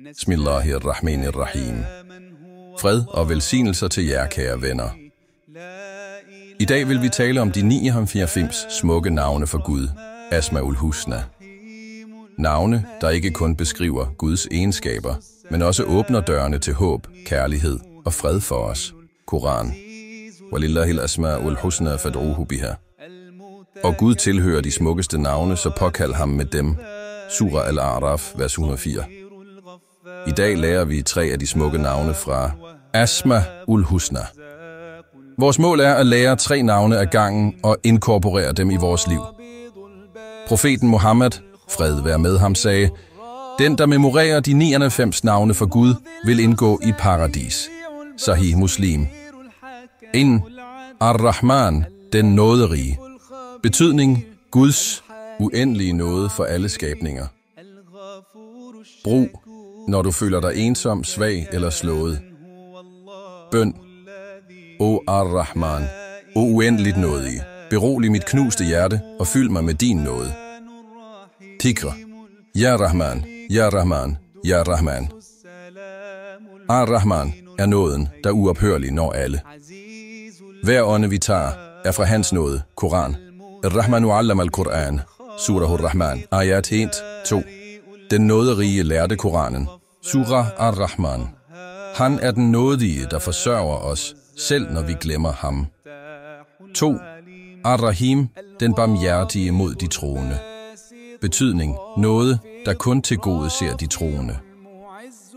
Bismillahirrahmanirrahim. Fred og velsignelser til jer, kære venner. I dag vil vi tale om de 99 smukke navne for Gud, Asmaul Husna. Navne, der ikke kun beskriver Guds egenskaber, men også åbner dørene til håb, kærlighed og fred for os. Koran. Walillahil asmaul husna fad'uhu biha. Og Gud tilhører de smukkeste navne, så påkald ham med dem. Surah Al-A'raf, vers 104. I dag lærer vi 3 af de smukke navne fra Asmaul Husna. Vores mål er at lære 3 navne ad gangen og inkorporere dem i vores liv. Profeten Muhammad, fred være med ham, sagde: den, der memorerer de 99 navne for Gud, vil indgå i paradis. Sahih Muslim. Ar-Rahman, den nåderige. Betydning: Guds uendelige nåde for alle skabninger. Brug, når du føler dig ensom, svag eller slået. Bøn: O Ar-Rahman, o uendeligt nådige, berolig mit knuste hjerte og fyld mig med din nåde. Tikra: Ja Rahman, ja Rahman, ja Rahman. Ar-Rahman er nåden, der uophørlig når alle. Hver ånde vi tager er fra hans nåde. Koran. Ar-Rahmanu allama al-Quran. Surah Ar-Rahman. Ayat 1, 2. Den nåderige lærte Koranen. Surah Ar-Rahman. Han er den nådige, der forsørger os, selv når vi glemmer ham. 2. Ar-Rahim, den barmhjertige mod de troende. Betydning: nåde, der kun til gode ser de troende.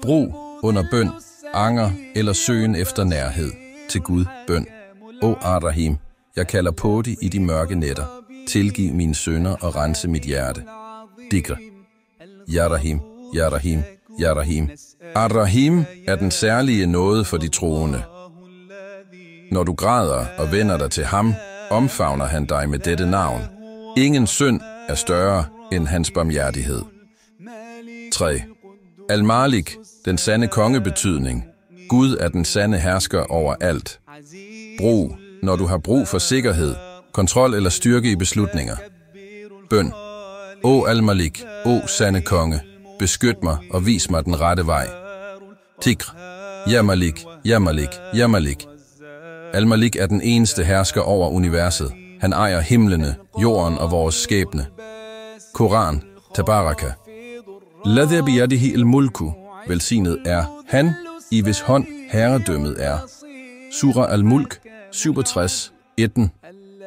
Brug under bøn, anger eller søgen efter nærhed til Gud. Bøn: O Ar-Rahim, jeg kalder på dig i de mørke nætter. Tilgiv mine synder og rense mit hjerte. Dikr: Ja Rahim, ja Rahim, ja Rahim. Ar-Rahim er den særlige nåde for de troende. Når du græder og vender dig til ham, omfavner han dig med dette navn. Ingen synd er større end hans barmhjertighed. 3. Al-Malik, den sande kongebetydning. Gud er den sande hersker over alt. Brug, når du har brug for sikkerhed, kontrol eller styrke i beslutninger. Bøn: O Al-Malik, o sande konge, beskyt mig og vis mig den rette vej. Tikr: Ja Malik, ja Malik, ja Malik. Al-Malik er den eneste hersker over universet. Han ejer himlene, jorden og vores skæbne. Koran. Tabaraka. Ladha biyadihi al-mulku. Velsignet er han, i hvis hånd herredømmet er. Surah Al-Mulk 67, 1.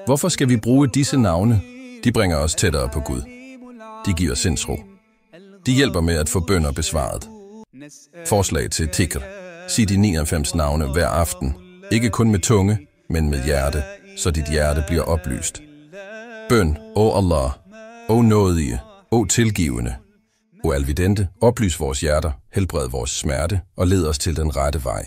Hvorfor skal vi bruge disse navne? De bringer os tættere på Gud. De giver sindsro. De hjælper med at få bønner besvaret. Forslag til tikr. Sig de 99 navne hver aften. Ikke kun med tunge, men med hjerte, så dit hjerte bliver oplyst. Bøn: O Allah, o nådige, o tilgivende, o alvidente, oplys vores hjerter, helbred vores smerte og led os til den rette vej.